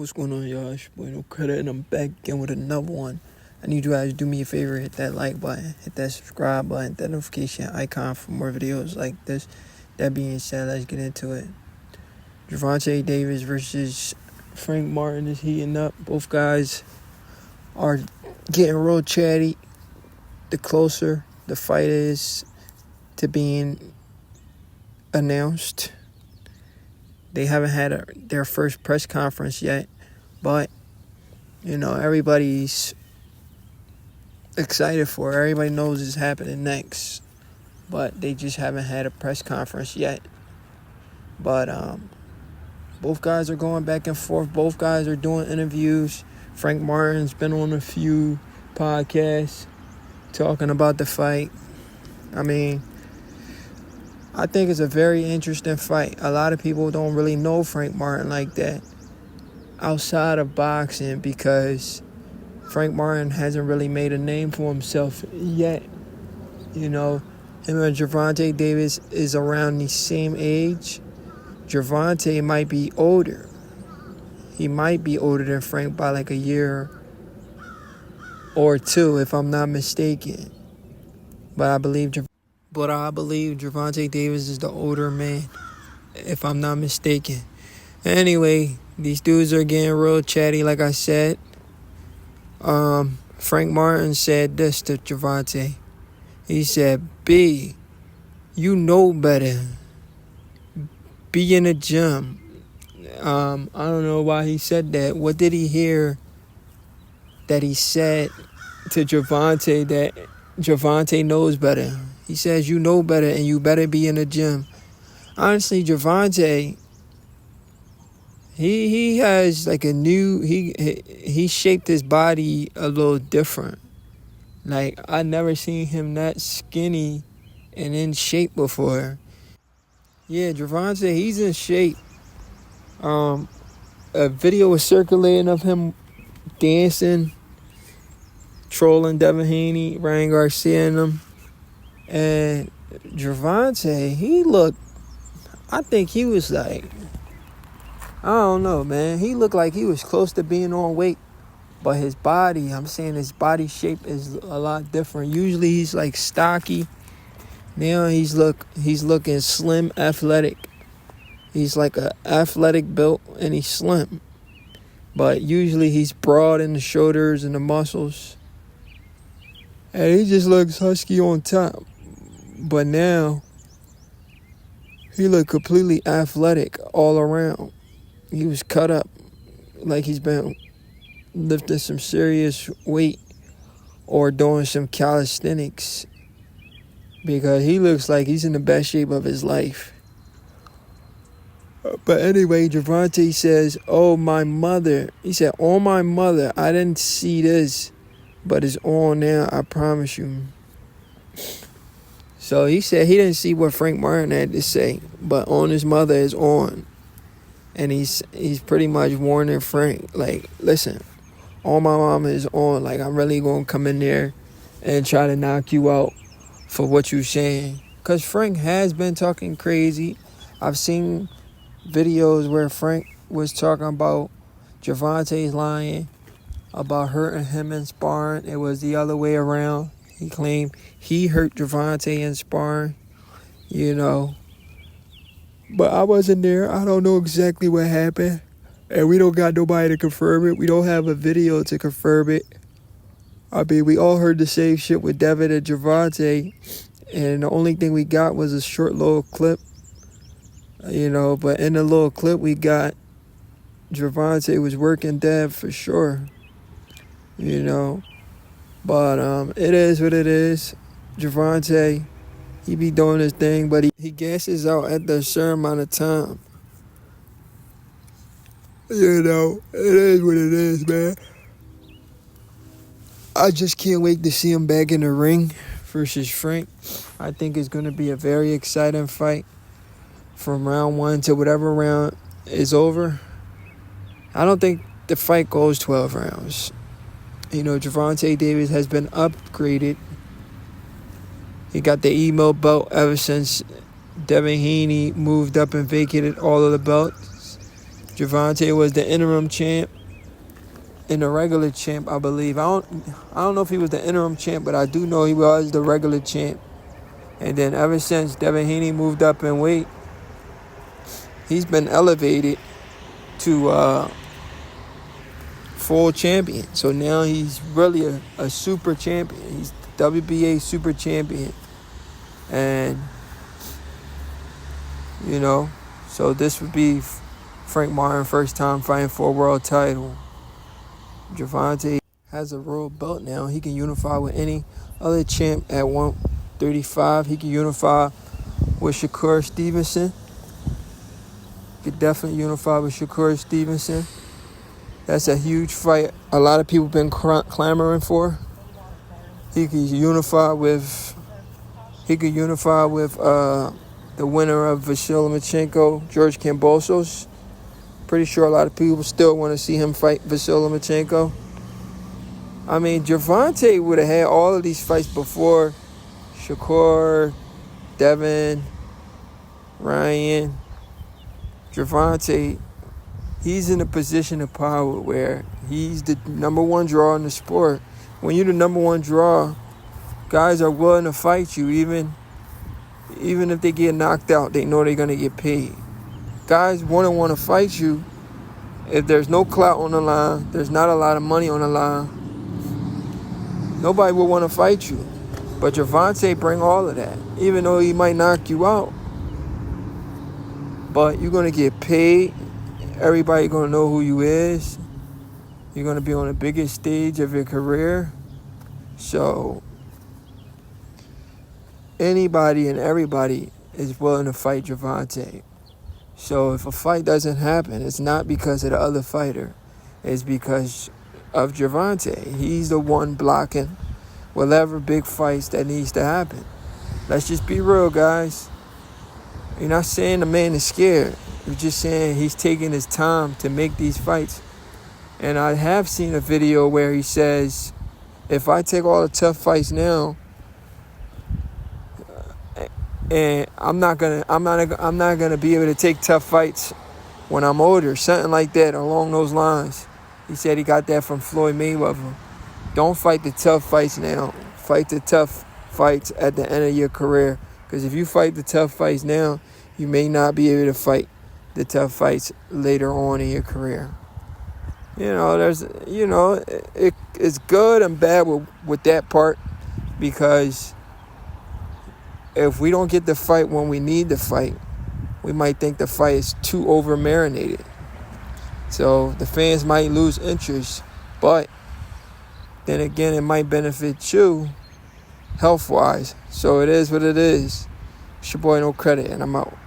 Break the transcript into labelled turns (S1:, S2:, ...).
S1: What's going on, y'all? It's your boy No Credit, and I'm back again with another one. I need you guys to do me a favor, hit that like button, hit that subscribe button, hit that notification icon for more videos like this. That being said, let's get into it. Gervonta Davis versus Frank Martin is heating up. Both guys are getting real chatty. The closer the fight is to being announced. They haven't had their first press conference yet, but, everybody's excited for it. Everybody knows it's happening next, but they just haven't had a press conference yet. But both guys are going back and forth. Both guys are doing interviews. Frank Martin's been on a few podcasts talking about the fight. I think it's a very interesting fight. A lot of people don't really know Frank Martin like that outside of boxing because Frank Martin hasn't really made a name for himself yet. Him and Gervonta Davis is around the same age. Gervonta might be older. He might be older than Frank by like a year or two, if I'm not mistaken. But I believe Gervonta Davis is the older man, if I'm not mistaken. Anyway, these dudes are getting real chatty, like I said. Frank Martin said this to Gervonta. He said, B, you know better. Be in the gym. I don't know why he said that. What did he hear that he said to Gervonta that Gervonta knows better? He says you know better and you better be in the gym. Honestly, Gervonta, he has like a new, he shaped his body a little different. Like, I never seen him that skinny and in shape before. Yeah, Gervonta, he's in shape. A video was circulating of him dancing, trolling Devin Haney, Ryan Garcia and them. And Gervonta, I think he was like, I don't know, man. He looked like he was close to being on weight. But his body, his body shape is a lot different. Usually he's like stocky. Now he's looking slim, athletic. He's like a athletic built and he's slim. But usually he's broad in the shoulders and the muscles. And he just looks husky on top. But now, he looked completely athletic all around. He was cut up like he's been lifting some serious weight or doing some calisthenics. Because he looks like he's in the best shape of his life. But anyway, Gervonta says, oh, my mother. He said, oh, my mother, I didn't see this, but it's on now, I promise you. So he said he didn't see what Frank Martin had to say, but on his mother is on. And he's pretty much warning Frank, like, listen, on my mama is on. Like, I'm really going to come in there and try to knock you out for what you're saying. Because Frank has been talking crazy. I've seen videos where Frank was talking about Gervonta's lying about hurting him in sparring. It was the other way around. He claimed he hurt Gervonta in sparring, But I wasn't there. I don't know exactly what happened. And we don't got nobody to confirm it. We don't have a video to confirm it. We all heard the same shit with Devin and Gervonta. And the only thing we got was a short little clip. But in the little clip we got, Gervonta was working Dev for sure. But it is what it is. Gervonta, he be doing his thing, but he gasses out at a certain amount of time. It is what it is, man. I just can't wait to see him back in the ring versus Frank. I think it's going to be a very exciting fight from round 1 to whatever round is over. I don't think the fight goes 12 rounds. Gervonta Davis has been upgraded. He got the emo belt ever since Devin Haney moved up and vacated all of the belts. Gervonta was the interim champ and the regular champ, I believe. I don't know if he was the interim champ, but I do know he was the regular champ. And then ever since Devin Haney moved up in weight, he's been elevated to full champion. So now he's really a super champion. He's the WBA super champion. And, so this would be Frank Martin first time fighting for a world title. Gervonta has a world belt now. He can unify with any other champ at 135. He can unify with Shakur Stevenson. He could definitely unify with Shakur Stevenson. That's a huge fight a lot of people been clamoring for. He could unify with the winner of Vasyl Lomachenko, George Kambosos. Pretty sure a lot of people still want to see him fight Vasyl Lomachenko. I mean, Gervonta would have had all of these fights before Shakur, Devin, Ryan. Gervonta, he's in a position of power where he's the number one draw in the sport. When you're the number one draw, guys are willing to fight you. Even if they get knocked out, they know they're going to get paid. Guys want to fight you if there's no clout on the line, there's not a lot of money on the line. Nobody will want to fight you. But Gervonta bring all of that. Even though he might knock you out, but you're going to get paid. Everybody going to know who you is. You're going to be on the biggest stage of your career. So anybody and everybody is willing to fight Gervonta. So if a fight doesn't happen, it's not because of the other fighter. It's because of Gervonta. He's the one blocking whatever big fights that needs to happen. Let's just be real, guys. You're not saying the man is scared. You're just saying he's taking his time to make these fights. And I have seen a video where he says, if I take all the tough fights now, and I'm not gonna be able to take tough fights when I'm older, something like that, along those lines. He said he got that from Floyd Mayweather. Don't fight the tough fights now. Fight the tough fights at the end of your career. Because if you fight the tough fights now, you may not be able to fight the tough fights later on in your career. It's good and bad with that part, because if we don't get the fight when we need the fight, we might think the fight is too over-marinated. So the fans might lose interest, but then again, it might benefit you health-wise. So it is what it is. It's your boy No Credit, and I'm out.